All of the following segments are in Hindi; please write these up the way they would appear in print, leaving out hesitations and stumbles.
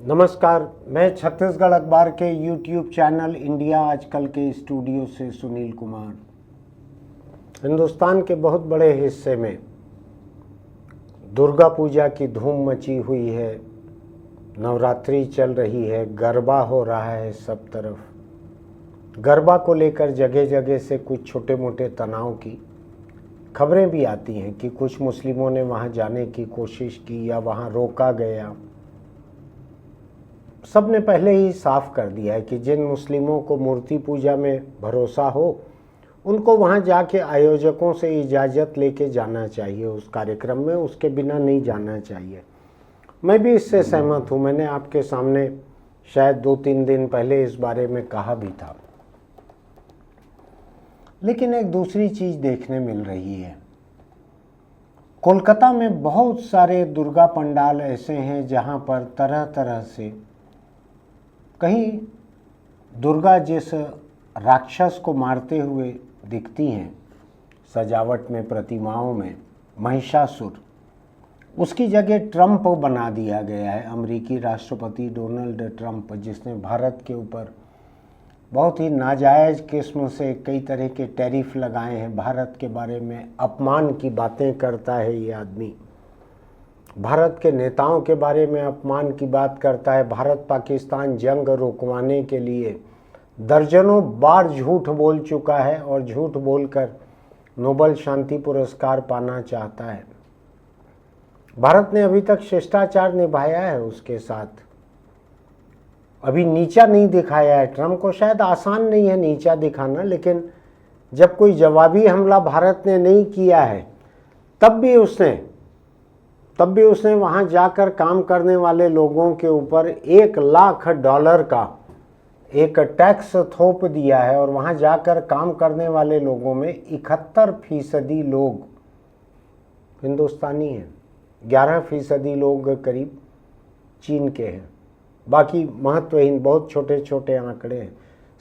नमस्कार, मैं छत्तीसगढ़ अखबार के यूट्यूब चैनल इंडिया आजकल के स्टूडियो से सुनील कुमार। हिंदुस्तान के बहुत बड़े हिस्से में दुर्गा पूजा की धूम मची हुई है, नवरात्रि चल रही है, गरबा हो रहा है सब तरफ। गरबा को लेकर जगह जगह से कुछ छोटे मोटे तनाव की खबरें भी आती हैं कि कुछ मुस्लिमों ने वहां जाने की कोशिश की या वहां रोका गया। सब ने पहले ही साफ कर दिया है कि जिन मुस्लिमों को मूर्ति पूजा में भरोसा हो उनको वहां जाके आयोजकों से इजाज़त लेके जाना चाहिए उस कार्यक्रम में, उसके बिना नहीं जाना चाहिए। मैं भी इससे सहमत हूं। मैंने आपके सामने शायद 2-3 दिन पहले इस बारे में कहा भी था। लेकिन एक दूसरी चीज़ देखने मिल रही है। कोलकाता में बहुत सारे दुर्गा पंडाल ऐसे हैं जहां पर तरह तरह से कहीं दुर्गा जिस राक्षस को मारते हुए दिखती हैं सजावट में, प्रतिमाओं में, महिषासुर, उसकी जगह ट्रंप बना दिया गया है। अमेरिकी राष्ट्रपति डोनाल्ड ट्रंप, जिसने भारत के ऊपर बहुत ही नाजायज़ किस्म से कई तरह के टैरिफ लगाए हैं। भारत के बारे में अपमान की बातें करता है ये आदमी, भारत के नेताओं के बारे में अपमान की बात करता है। भारत पाकिस्तान जंग रुकवाने के लिए दर्जनों बार झूठ बोल चुका है और झूठ बोलकर नोबेल शांति पुरस्कार पाना चाहता है। भारत ने अभी तक शिष्टाचार निभाया है उसके साथ, अभी नीचा नहीं दिखाया है। ट्रंप को शायद आसान नहीं है नीचा दिखाना, लेकिन जब कोई जवाबी हमला भारत ने नहीं किया है तब भी उसने वहां जाकर काम करने वाले लोगों के ऊपर $1 लाख का एक टैक्स थोप दिया है। और वहां जाकर काम करने वाले लोगों में 71% लोग हिंदुस्तानी हैं, 11% लोग करीब चीन के हैं, बाकी महत्वहीन बहुत छोटे छोटे आंकड़े हैं।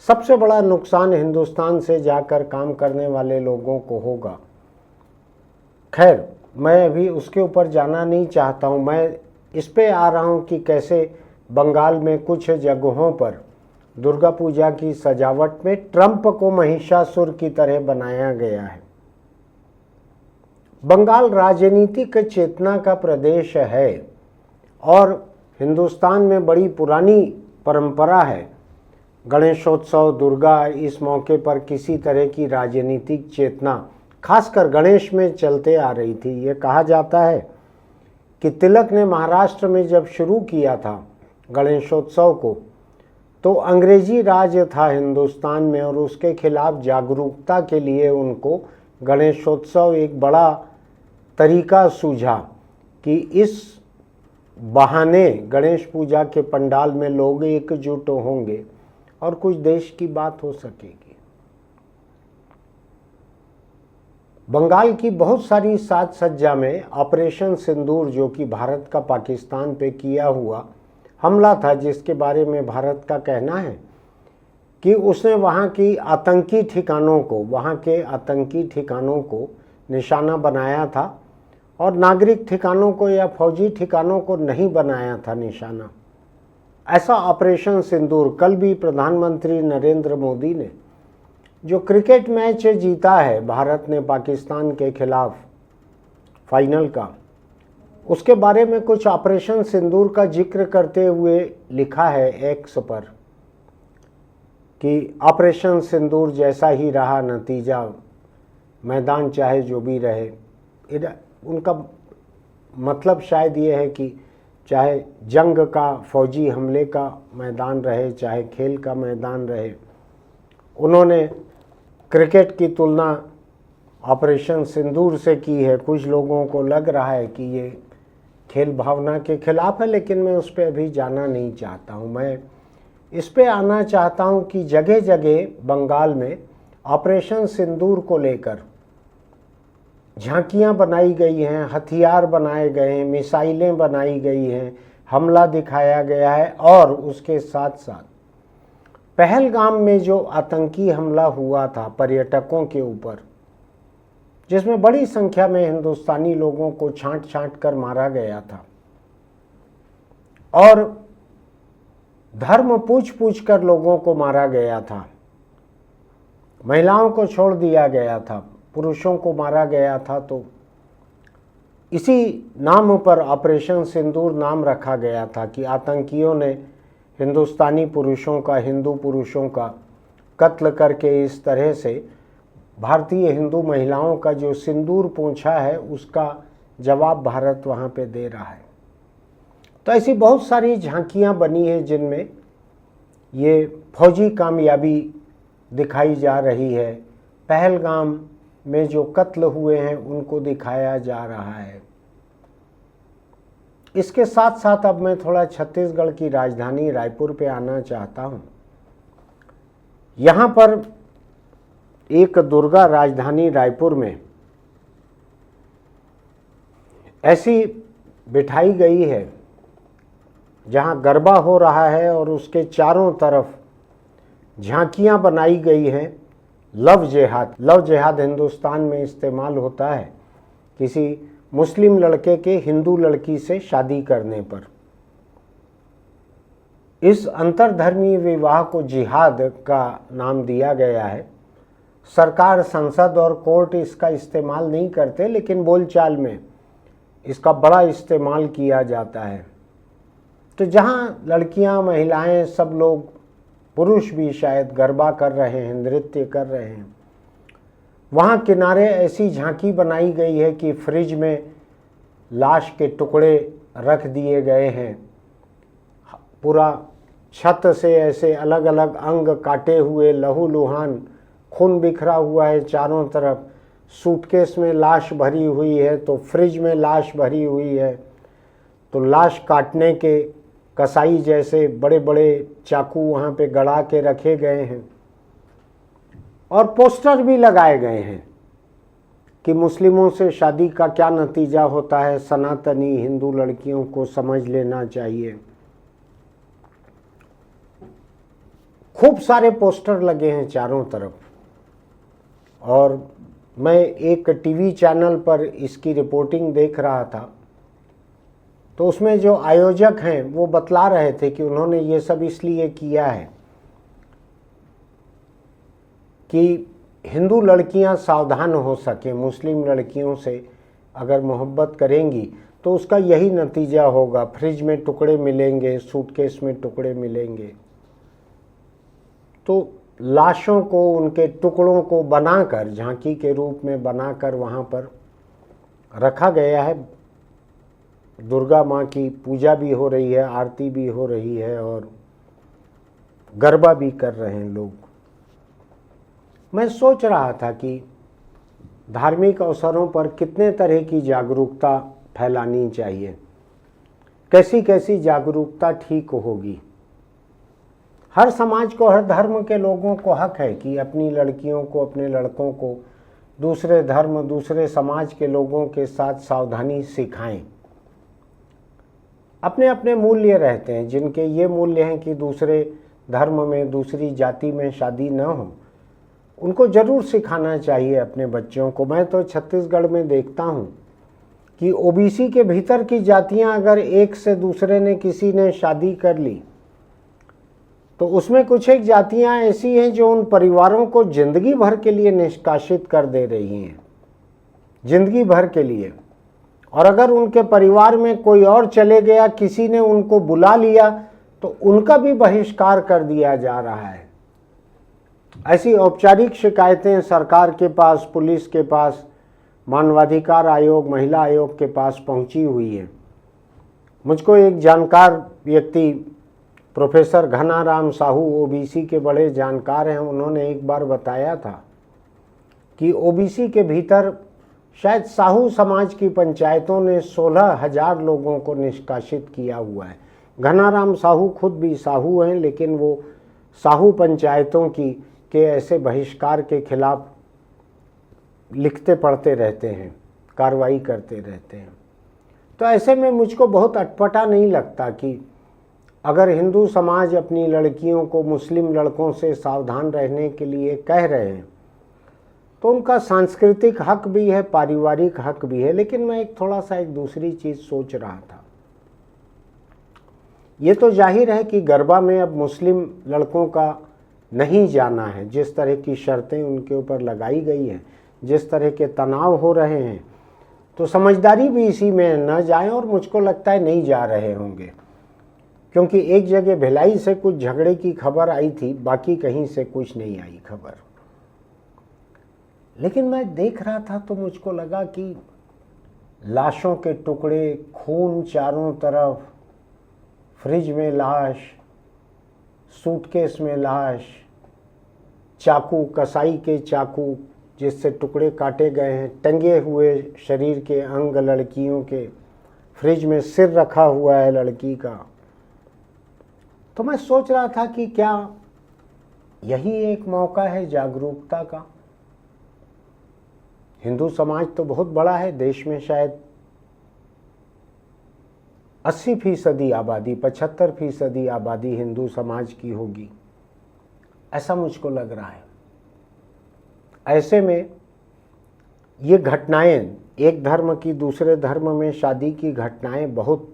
सबसे बड़ा नुकसान हिंदुस्तान से जाकर काम करने वाले लोगों को होगा। खैर, मैं अभी उसके ऊपर जाना नहीं चाहता हूँ। मैं इस पे आ रहा हूँ कि कैसे बंगाल में कुछ जगहों पर दुर्गा पूजा की सजावट में ट्रंप को महिषासुर की तरह बनाया गया है। बंगाल राजनीतिक चेतना का प्रदेश है और हिंदुस्तान में बड़ी पुरानी परंपरा है। गणेशोत्सव, दुर्गा, इस मौके पर किसी तरह की राजनीतिक चेतना खासकर गणेश में चलते आ रही थी। ये कहा जाता है कि तिलक ने महाराष्ट्र में जब शुरू किया था गणेशोत्सव को, तो अंग्रेजी राज था हिंदुस्तान में और उसके खिलाफ जागरूकता के लिए उनको गणेशोत्सव एक बड़ा तरीका सूझा कि इस बहाने गणेश पूजा के पंडाल में लोग एकजुट होंगे और कुछ देश की बात हो सकेगी। बंगाल की बहुत सारी साज सज्जा में ऑपरेशन सिंदूर, जो कि भारत का पाकिस्तान पे किया हुआ हमला था, जिसके बारे में भारत का कहना है कि उसने वहाँ के आतंकी ठिकानों को निशाना बनाया था और नागरिक ठिकानों को या फौजी ठिकानों को नहीं बनाया था निशाना। ऐसा ऑपरेशन सिंदूर कल भी प्रधानमंत्री नरेंद्र मोदी ने, जो क्रिकेट मैच जीता है भारत ने पाकिस्तान के खिलाफ फाइनल का, उसके बारे में कुछ ऑपरेशन सिंदूर का जिक्र करते हुए लिखा है एक्स पर कि ऑपरेशन सिंदूर जैसा ही रहा नतीजा, मैदान चाहे जो भी रहे। उनका मतलब शायद ये है कि चाहे जंग का, फौजी हमले का मैदान रहे, चाहे खेल का मैदान रहे, उन्होंने क्रिकेट की तुलना ऑपरेशन सिंदूर से की है। कुछ लोगों को लग रहा है कि ये खेल भावना के खिलाफ है, लेकिन मैं उस पर अभी जाना नहीं चाहता हूँ। मैं इस पे आना चाहता हूँ कि जगह जगह बंगाल में ऑपरेशन सिंदूर को लेकर झांकियाँ बनाई गई हैं, हथियार बनाए गए हैं, मिसाइलें बनाई गई हैं, हमला दिखाया गया है। और उसके साथ साथ पहलगाम में जो आतंकी हमला हुआ था पर्यटकों के ऊपर, जिसमें बड़ी संख्या में हिंदुस्तानी लोगों को छांट छांट कर मारा गया था, और धर्म पूछ पूछ कर लोगों को मारा गया था, महिलाओं को छोड़ दिया गया था, पुरुषों को मारा गया था। तो इसी नाम पर ऑपरेशन सिंदूर नाम रखा गया था कि आतंकियों ने हिंदुस्तानी पुरुषों का, हिंदू पुरुषों का कत्ल करके इस तरह से भारतीय हिंदू महिलाओं का जो सिंदूर पोंछा है उसका जवाब भारत वहाँ पे दे रहा है। तो ऐसी बहुत सारी झांकियाँ बनी हैं जिनमें ये फौजी कामयाबी दिखाई जा रही है, पहलगाम में जो कत्ल हुए हैं उनको दिखाया जा रहा है। इसके साथ साथ अब मैं थोड़ा छत्तीसगढ़ की राजधानी रायपुर पे आना चाहता हूँ। यहाँ पर एक दुर्गा राजधानी रायपुर में ऐसी बिठाई गई है जहाँ गरबा हो रहा है और उसके चारों तरफ झांकियाँ बनाई गई हैं। लव जिहाद, लव जिहाद हिंदुस्तान में इस्तेमाल होता है किसी मुस्लिम लड़के के हिंदू लड़की से शादी करने पर। इस अंतरधर्मीय विवाह को जिहाद का नाम दिया गया है। सरकार, संसद और कोर्ट इसका इस्तेमाल नहीं करते, लेकिन बोलचाल में इसका बड़ा इस्तेमाल किया जाता है। तो जहाँ लड़कियाँ, महिलाएं, सब लोग, पुरुष भी शायद गरबा कर रहे हैं, नृत्य कर रहे हैं, वहाँ किनारे ऐसी झांकी बनाई गई है कि फ्रिज में लाश के टुकड़े रख दिए गए हैं। पूरा छत से ऐसे अलग अलग अंग काटे हुए, लहूलुहान, खून बिखरा हुआ है चारों तरफ। सूटकेस में लाश भरी हुई है, तो फ्रिज में लाश भरी हुई है। तो लाश काटने के कसाई जैसे बड़े बड़े चाकू वहाँ पे गड़ा के रखे गए हैं और पोस्टर भी लगाए गए हैं कि मुस्लिमों से शादी का क्या नतीजा होता है, सनातनी हिंदू लड़कियों को समझ लेना चाहिए। खूब सारे पोस्टर लगे हैं चारों तरफ। और मैं एक टीवी चैनल पर इसकी रिपोर्टिंग देख रहा था, तो उसमें जो आयोजक हैं वो बतला रहे थे कि उन्होंने ये सब इसलिए किया है कि हिंदू लड़कियां सावधान हो सकें। मुस्लिम लड़कियों से अगर मोहब्बत करेंगी तो उसका यही नतीजा होगा, फ्रिज में टुकड़े मिलेंगे, सूटकेस में टुकड़े मिलेंगे। तो लाशों को, उनके टुकड़ों को बनाकर, झांकी के रूप में बनाकर वहाँ पर रखा गया है। दुर्गा माँ की पूजा भी हो रही है, आरती भी हो रही है और गरबा भी कर रहे हैं लोग। मैं सोच रहा था कि धार्मिक अवसरों पर कितने तरह की जागरूकता फैलानी चाहिए, कैसी कैसी जागरूकता ठीक होगी। हर समाज को, हर धर्म के लोगों को हक है कि अपनी लड़कियों को, अपने लड़कों को दूसरे धर्म, दूसरे समाज के लोगों के साथ सावधानी सिखाएं। अपने अपने मूल्य रहते हैं, जिनके ये मूल्य हैं कि दूसरे धर्म में, दूसरी जाति में शादी न हो, उनको ज़रूर सिखाना चाहिए अपने बच्चों को। मैं तो छत्तीसगढ़ में देखता हूँ कि ओबीसी के भीतर की जातियाँ अगर एक से दूसरे ने, किसी ने शादी कर ली, तो उसमें कुछ एक जातियाँ ऐसी हैं जो उन परिवारों को जिंदगी भर के लिए निष्कासित कर दे रही हैं, जिंदगी भर के लिए। और अगर उनके परिवार में कोई और चले गया, किसी ने उनको बुला लिया, तो उनका भी बहिष्कार कर दिया जा रहा है। ऐसी औपचारिक शिकायतें सरकार के पास, पुलिस के पास, मानवाधिकार आयोग, महिला आयोग के पास पहुंची हुई है। मुझको एक जानकार व्यक्ति, प्रोफेसर घनाराम साहू, ओबीसी के बड़े जानकार हैं, उन्होंने एक बार बताया था कि ओबीसी के भीतर शायद साहू समाज की पंचायतों ने 16,000 लोगों को निष्कासित किया हुआ है। घनाराम साहू खुद भी साहू हैं, लेकिन वो साहू पंचायतों के ऐसे बहिष्कार के खिलाफ लिखते पढ़ते रहते हैं, कार्रवाई करते रहते हैं। तो ऐसे में मुझको बहुत अटपटा नहीं लगता कि अगर हिंदू समाज अपनी लड़कियों को मुस्लिम लड़कों से सावधान रहने के लिए कह रहे हैं, तो उनका सांस्कृतिक हक भी है, पारिवारिक हक भी है। लेकिन मैं एक दूसरी चीज़ सोच रहा था। ये तो जाहिर है कि गरबा में अब मुस्लिम लड़कों का नहीं जाना है। जिस तरह की शर्तें उनके ऊपर लगाई गई हैं, जिस तरह के तनाव हो रहे हैं, तो समझदारी भी इसी में न जाए, और मुझको लगता है नहीं जा रहे होंगे, क्योंकि एक जगह भिलाई से कुछ झगड़े की खबर आई थी, बाकी कहीं से कुछ नहीं आई खबर। लेकिन मैं देख रहा था तो मुझको लगा कि लाशों के टुकड़े, खून चारों तरफ, फ्रिज में लाश, सूटकेस में लाश, चाकू, कसाई के चाकू जिससे टुकड़े काटे गए हैं, टंगे हुए शरीर के अंग लड़कियों के, फ्रिज में सिर रखा हुआ है लड़की का। तो मैं सोच रहा था कि क्या यही एक मौका है जागरूकता का। हिंदू समाज तो बहुत बड़ा है, देश में शायद 80% आबादी, 75% आबादी हिंदू समाज की होगी, ऐसा मुझको लग रहा है। ऐसे में ये घटनाएं, एक धर्म की दूसरे धर्म में शादी की घटनाएं बहुत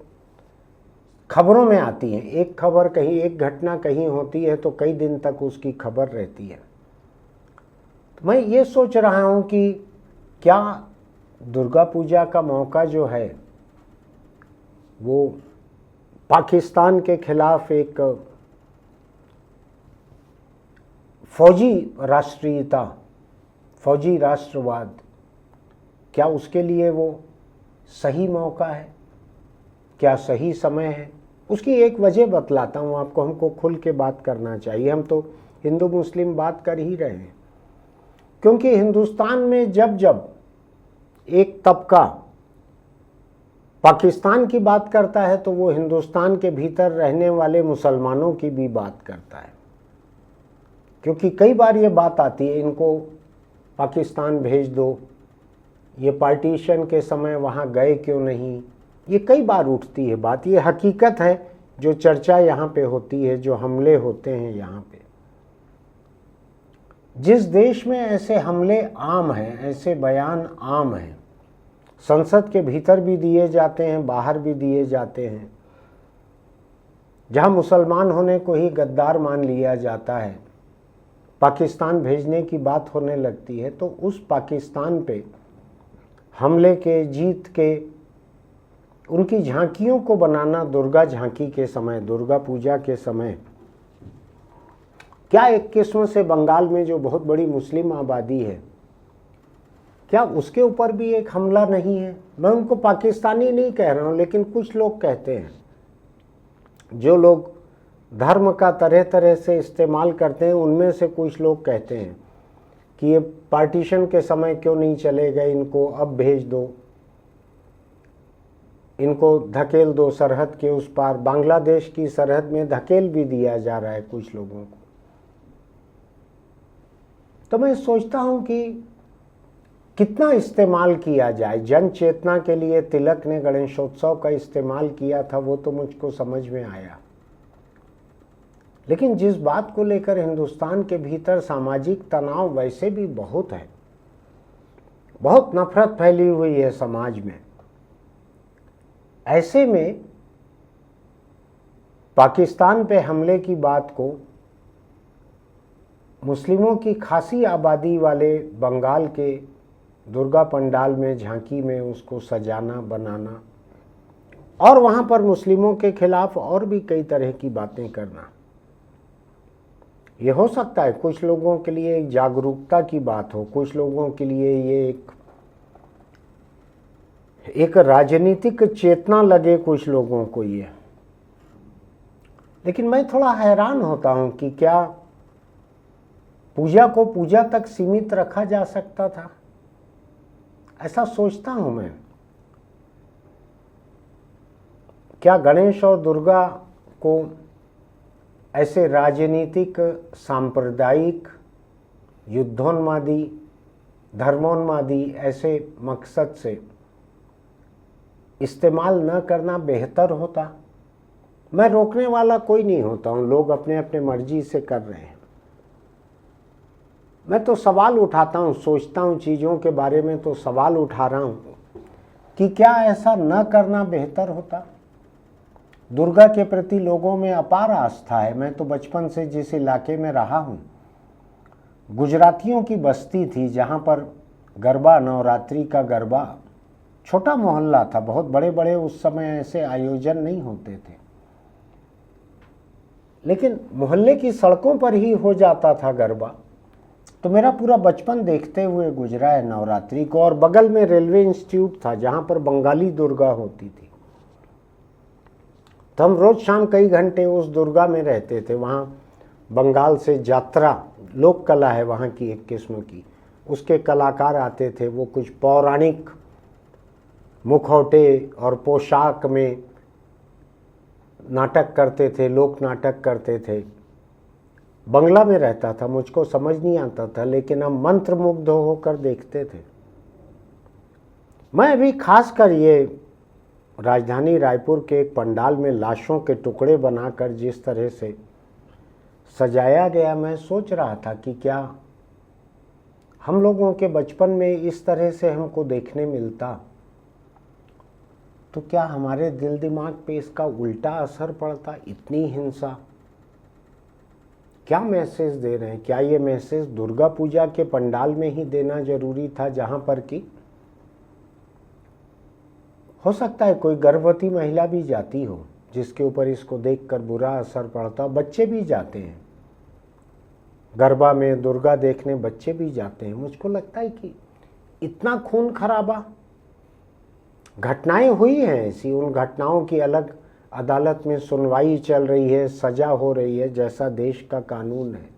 खबरों में आती हैं। एक खबर कहीं, एक घटना कहीं होती है तो कई दिन तक उसकी खबर रहती है। तो मैं ये सोच रहा हूँ कि क्या दुर्गा पूजा का मौका जो है वो पाकिस्तान के खिलाफ एक फौजी राष्ट्रीयता, फौजी राष्ट्रवाद, क्या उसके लिए वो सही मौका है, क्या सही समय है? उसकी एक वजह बतलाता हूँ आपको। हमको खुल के बात करना चाहिए, हम तो हिंदू मुस्लिम बात कर ही रहे हैं। क्योंकि हिंदुस्तान में जब जब एक तबका पाकिस्तान की बात करता है तो वो हिंदुस्तान के भीतर रहने वाले मुसलमानों की भी बात करता है। क्योंकि कई बार ये बात आती है, इनको पाकिस्तान भेज दो, ये पार्टीशन के समय वहाँ गए क्यों नहीं, ये कई बार उठती है बात। ये हकीकत है जो चर्चा यहाँ पे होती है, जो हमले होते हैं यहाँ पे। जिस देश में ऐसे हमले आम हैं, ऐसे बयान आम हैं, संसद के भीतर भी दिए जाते हैं, बाहर भी दिए जाते हैं, जहाँ मुसलमान होने को ही गद्दार मान लिया जाता है, पाकिस्तान भेजने की बात होने लगती है, तो उस पाकिस्तान पे हमले के, जीत के, उनकी झांकियों को बनाना दुर्गा झांकी के समय, दुर्गा पूजा के समय, क्या एक किस्म से बंगाल में जो बहुत बड़ी मुस्लिम आबादी है, क्या उसके ऊपर भी एक हमला नहीं है? मैं उनको पाकिस्तानी नहीं कह रहा हूँ, लेकिन कुछ लोग कहते हैं, जो लोग धर्म का तरह तरह से इस्तेमाल करते हैं, उनमें से कुछ लोग कहते हैं कि ये पार्टीशन के समय क्यों नहीं चले गए, इनको अब भेज दो, इनको धकेल दो सरहद के उस पार। बांग्लादेश की सरहद में धकेल भी दिया जा रहा है कुछ लोगों को। तो मैं सोचता हूँ कि कितना इस्तेमाल किया जाए। जन चेतना के लिए तिलक ने गणेशोत्सव का इस्तेमाल किया था, वो तो मुझको समझ में आया। लेकिन जिस बात को लेकर हिंदुस्तान के भीतर सामाजिक तनाव वैसे भी बहुत है, बहुत नफरत फैली हुई है समाज में, ऐसे में पाकिस्तान पे हमले की बात को मुस्लिमों की खासी आबादी वाले बंगाल के दुर्गा पंडाल में, झांकी में उसको सजाना, बनाना, और वहाँ पर मुस्लिमों के खिलाफ और भी कई तरह की बातें करना, ये हो सकता है कुछ लोगों के लिए एक जागरूकता की बात हो, कुछ लोगों के लिए ये एक राजनीतिक चेतना लगे कुछ लोगों को ये। लेकिन मैं थोड़ा हैरान होता हूँ कि क्या पूजा को पूजा तक सीमित रखा जा सकता था? ऐसा सोचता हूँ मैं। क्या गणेश और दुर्गा को ऐसे राजनीतिक, सांप्रदायिक, युद्धोन्मादी, धर्मोन्मादी ऐसे मकसद से इस्तेमाल न करना बेहतर होता? मैं रोकने वाला कोई नहीं होता हूँ, लोग अपने अपने मर्जी से कर रहे हैं। मैं तो सवाल उठाता हूँ, सोचता हूँ चीज़ों के बारे में, तो सवाल उठा रहा हूँ कि क्या ऐसा न करना बेहतर होता? दुर्गा के प्रति लोगों में अपार आस्था है। मैं तो बचपन से जिस इलाके में रहा हूँ, गुजरातियों की बस्ती थी जहाँ पर गरबा, नवरात्रि का गरबा, छोटा मोहल्ला था, बहुत बड़े बड़े उस समय ऐसे आयोजन नहीं होते थे, लेकिन मोहल्ले की सड़कों पर ही हो जाता था गरबा। तो मेरा पूरा बचपन देखते हुए गुजरा है नवरात्रि को। और बगल में रेलवे इंस्टीट्यूट था जहाँ पर बंगाली दुर्गा होती थी, तो हम रोज शाम कई घंटे उस दुर्गा में रहते थे। वहाँ बंगाल से जात्रा, लोक कला है वहाँ की एक किस्म की, उसके कलाकार आते थे। वो कुछ पौराणिक मुखौटे और पोशाक में नाटक करते थे, लोक नाटक करते थे। बंगला में रहता था, मुझको समझ नहीं आता था, लेकिन हम मंत्रमुग्ध होकर देखते थे। मैं अभी खासकर ये राजधानी रायपुर के एक पंडाल में लाशों के टुकड़े बनाकर जिस तरह से सजाया गया, मैं सोच रहा था कि क्या हम लोगों के बचपन में इस तरह से हमको देखने मिलता तो क्या हमारे दिल दिमाग पे इसका उल्टा असर पड़ता। इतनी हिंसा, क्या मैसेज दे रहे हैं? क्या ये मैसेज दुर्गा पूजा के पंडाल में ही देना जरूरी था, जहां पर कि हो सकता है कोई गर्भवती महिला भी जाती हो जिसके ऊपर इसको देखकर बुरा असर पड़ता। बच्चे भी जाते हैं गरबा में, दुर्गा देखने बच्चे भी जाते हैं। मुझको लगता है कि इतना खून खराबा, घटनाएं हुई हैं ऐसी, उन घटनाओं की अलग अदालत में सुनवाई चल रही है, सजा हो रही है, जैसा देश का कानून है।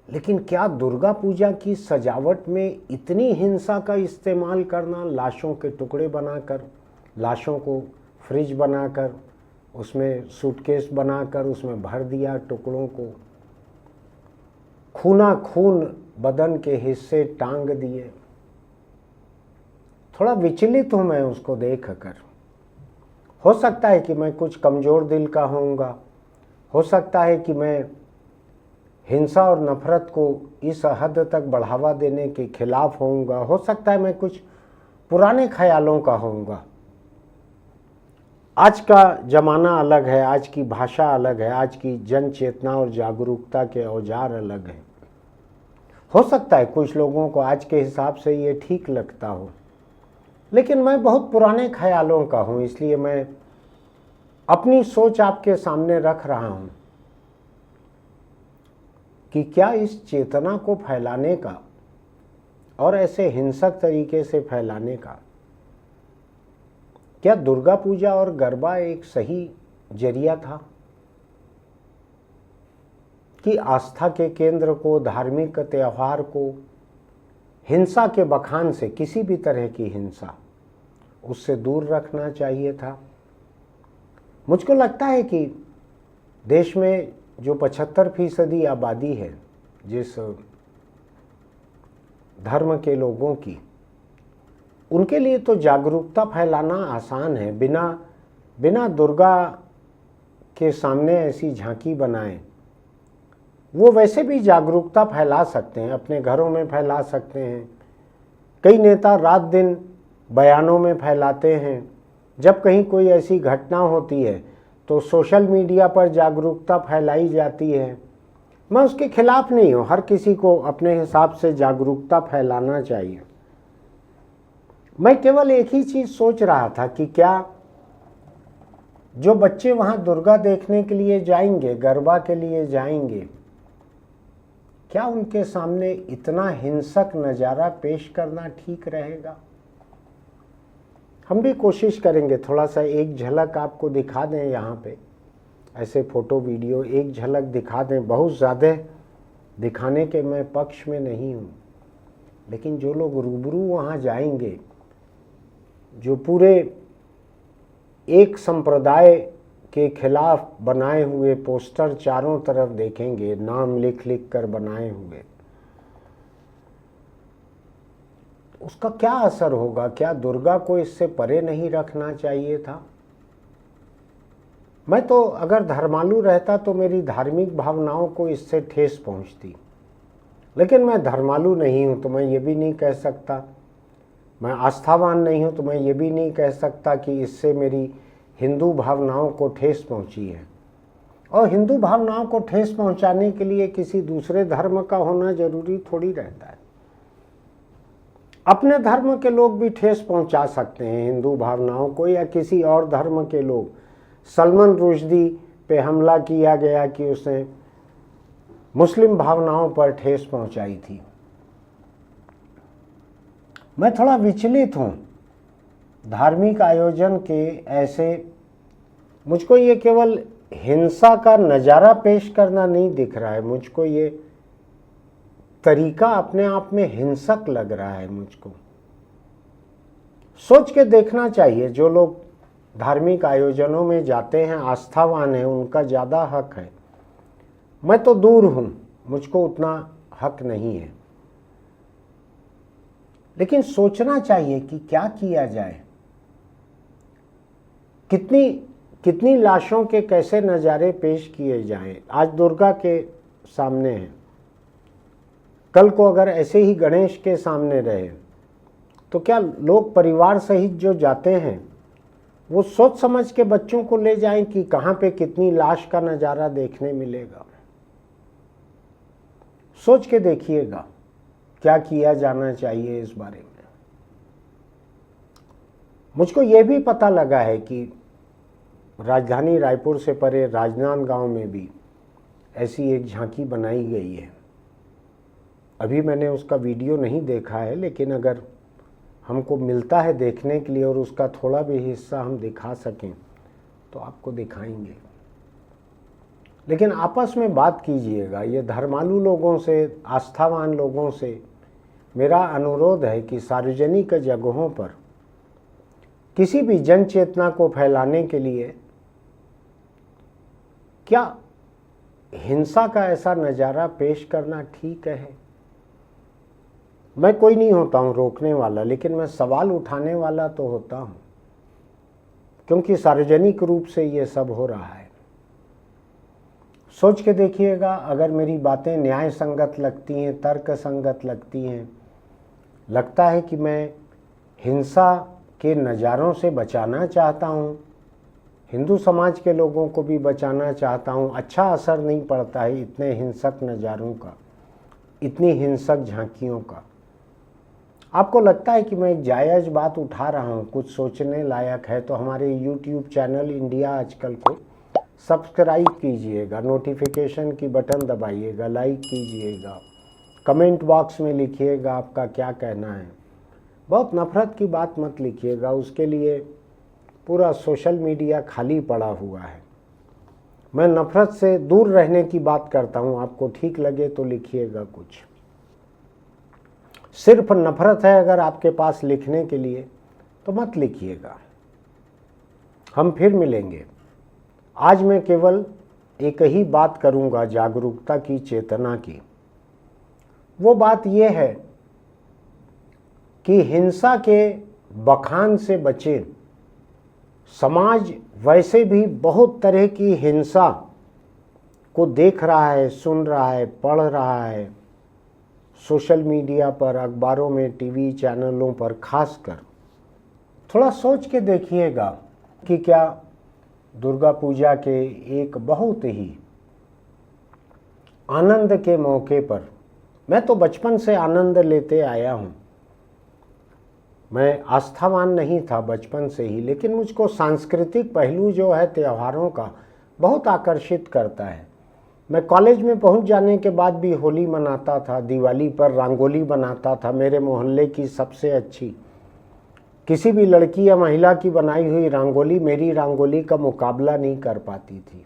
लेकिन क्या दुर्गा पूजा की सजावट में इतनी हिंसा का इस्तेमाल करना, लाशों के टुकड़े बनाकर, लाशों को फ्रिज बनाकर, उसमें सूटकेस बनाकर उसमें भर दिया टुकड़ों को, खूना खून बदन के हिस्से टांग दिए। थोड़ा विचलित हूँ मैं उसको देखकर। हो सकता है कि मैं कुछ कमज़ोर दिल का होऊंगा, हो सकता है कि मैं हिंसा और नफरत को इस हद तक बढ़ावा देने के खिलाफ होऊंगा, हो सकता है मैं कुछ पुराने ख्यालों का होऊंगा। आज का ज़माना अलग है, आज की भाषा अलग है, आज की जन चेतना और जागरूकता के औजार अलग हैं। हो सकता है कुछ लोगों को आज के हिसाब से ये ठीक लगता हो, लेकिन मैं बहुत पुराने ख्यालों का हूँ, इसलिए मैं अपनी सोच आपके सामने रख रहा हूँ कि क्या इस चेतना को फैलाने का और ऐसे हिंसक तरीके से फैलाने का, क्या दुर्गा पूजा और गरबा एक सही जरिया था कि आस्था के केंद्र को, धार्मिक त्यौहार को हिंसा के बखान से, किसी भी तरह की हिंसा, उससे दूर रखना चाहिए था। मुझको लगता है कि देश में जो 75% आबादी है जिस धर्म के लोगों की, उनके लिए तो जागरूकता फैलाना आसान है। बिना दुर्गा के सामने ऐसी झांकी बनाएं, वो वैसे भी जागरूकता फैला सकते हैं, अपने घरों में फैला सकते हैं। कई नेता रात दिन बयानों में फैलाते हैं। जब कहीं कोई ऐसी घटना होती है तो सोशल मीडिया पर जागरूकता फैलाई जाती है। मैं उसके खिलाफ नहीं हूँ, हर किसी को अपने हिसाब से जागरूकता फैलाना चाहिए। मैं केवल एक ही चीज़ सोच रहा था कि क्या जो बच्चे वहाँ दुर्गा देखने के लिए जाएंगे, गरबा के लिए जाएंगे, क्या उनके सामने इतना हिंसक नज़ारा पेश करना ठीक रहेगा? हम भी कोशिश करेंगे थोड़ा सा एक झलक आपको दिखा दें, यहाँ पे ऐसे फ़ोटो वीडियो एक झलक दिखा दें। बहुत ज़्यादा दिखाने के मैं पक्ष में नहीं हूँ, लेकिन जो लोग रूबरू वहाँ जाएंगे, जो पूरे एक संप्रदाय के खिलाफ बनाए हुए पोस्टर चारों तरफ देखेंगे, नाम लिख लिख कर बनाए हुए, उसका क्या असर होगा? क्या दुर्गा को इससे परे नहीं रखना चाहिए था? मैं तो अगर धर्मालु रहता तो मेरी धार्मिक भावनाओं को इससे ठेस पहुंचती, लेकिन मैं धर्मालु नहीं हूं, तो मैं ये भी नहीं कह सकता। मैं आस्थावान नहीं हूं, तो मैं ये भी नहीं कह सकता कि इससे मेरी हिंदू भावनाओं को ठेस पहुंची है। और हिंदू भावनाओं को ठेस पहुंचाने के लिए किसी दूसरे धर्म का होना जरूरी थोड़ी रहता है। अपने धर्म के लोग भी ठेस पहुंचा सकते हैं हिंदू भावनाओं को, या किसी और धर्म के लोग। सलमान रुश्दी पे हमला किया गया कि उसने मुस्लिम भावनाओं पर ठेस पहुंचाई थी। मैं थोड़ा विचलित हूं धार्मिक आयोजन के ऐसे, मुझको ये केवल हिंसा का नज़ारा पेश करना नहीं दिख रहा है, मुझको ये तरीका अपने आप में हिंसक लग रहा है। मुझको सोच के देखना चाहिए। जो लोग धार्मिक आयोजनों में जाते हैं, आस्थावान हैं, उनका ज़्यादा हक है। मैं तो दूर हूँ, मुझको उतना हक नहीं है, लेकिन सोचना चाहिए कि क्या किया जाए। कितनी लाशों के कैसे नज़ारे पेश किए जाएं। आज दुर्गा के सामने हैं, कल को अगर ऐसे ही गणेश के सामने रहे तो क्या लोग परिवार सहित जो जाते हैं वो सोच समझ के बच्चों को ले जाएं कि कहाँ पे कितनी लाश का नज़ारा देखने मिलेगा। सोच के देखिएगा क्या किया जाना चाहिए इस बारे में। मुझको ये भी पता लगा है कि राजधानी रायपुर से परे राजनांदगांव में भी ऐसी एक झांकी बनाई गई है। अभी मैंने उसका वीडियो नहीं देखा है, लेकिन अगर हमको मिलता है देखने के लिए और उसका थोड़ा भी हिस्सा हम दिखा सकें तो आपको दिखाएंगे। लेकिन आपस में बात कीजिएगा। ये धर्मालु लोगों से, आस्थावान लोगों से मेरा अनुरोध है कि सार्वजनिक जगहों पर किसी भी जन चेतना को फैलाने के लिए क्या हिंसा का ऐसा नज़ारा पेश करना ठीक है? मैं कोई नहीं होता हूँ रोकने वाला, लेकिन मैं सवाल उठाने वाला तो होता हूँ, क्योंकि सार्वजनिक रूप से ये सब हो रहा है। सोच के देखिएगा। अगर मेरी बातें न्याय संगत लगती हैं, तर्क संगत लगती हैं, लगता है कि मैं हिंसा के नज़ारों से बचाना चाहता हूँ, हिंदू समाज के लोगों को भी बचाना चाहता हूँ, अच्छा असर नहीं पड़ता है इतने हिंसक नज़ारों का, इतनी हिंसक झांकियों का। आपको लगता है कि मैं एक जायज़ बात उठा रहा हूँ, कुछ सोचने लायक है, तो हमारे YouTube चैनल इंडिया आजकल को सब्सक्राइब कीजिएगा, नोटिफिकेशन की बटन दबाइएगा, लाइक कीजिएगा, कमेंट बॉक्स में लिखिएगा आपका क्या कहना है। बहुत नफ़रत की बात मत लिखिएगा, उसके लिए पूरा सोशल मीडिया खाली पड़ा हुआ है। मैं नफ़रत से दूर रहने की बात करता हूँ। आपको ठीक लगे तो लिखिएगा कुछ। सिर्फ नफ़रत है अगर आपके पास लिखने के लिए तो मत लिखिएगा। हम फिर मिलेंगे। आज मैं केवल एक ही बात करूँगा जागरूकता की, चेतना की। वो बात ये है कि हिंसा के बखान से बचें। समाज वैसे भी बहुत तरह की हिंसा को देख रहा है, सुन रहा है, पढ़ रहा है, सोशल मीडिया पर, अखबारों में, टीवी चैनलों पर खासकर। थोड़ा सोच के देखिएगा कि क्या दुर्गा पूजा के एक बहुत ही आनंद के मौके पर, मैं तो बचपन से आनंद लेते आया हूँ, मैं आस्थावान नहीं था बचपन से ही, लेकिन मुझको सांस्कृतिक पहलू जो है त्योहारों का बहुत आकर्षित करता है। मैं कॉलेज में पहुंच जाने के बाद भी होली मनाता था, दिवाली पर रंगोली बनाता था। मेरे मोहल्ले की सबसे अच्छी किसी भी लड़की या महिला की बनाई हुई रंगोली मेरी रंगोली का मुकाबला नहीं कर पाती थी।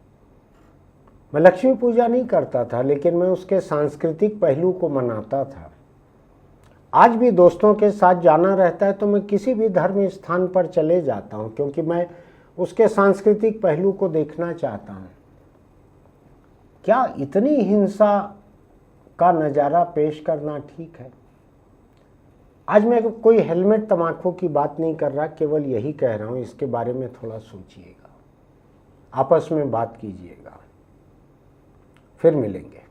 मैं लक्ष्मी पूजा नहीं करता था, लेकिन मैं उसके सांस्कृतिक पहलू को मनाता था। आज भी दोस्तों के साथ जाना रहता है तो मैं किसी भी धर्म स्थान पर चले जाता हूँ, क्योंकि मैं उसके सांस्कृतिक पहलू को देखना चाहता हूँ। क्या इतनी हिंसा का नज़ारा पेश करना ठीक है? आज मैं कोई हेलमेट तम्बाकू की बात नहीं कर रहा, केवल यही कह रहा हूँ, इसके बारे में थोड़ा सोचिएगा, आपस में बात कीजिएगा। फिर मिलेंगे।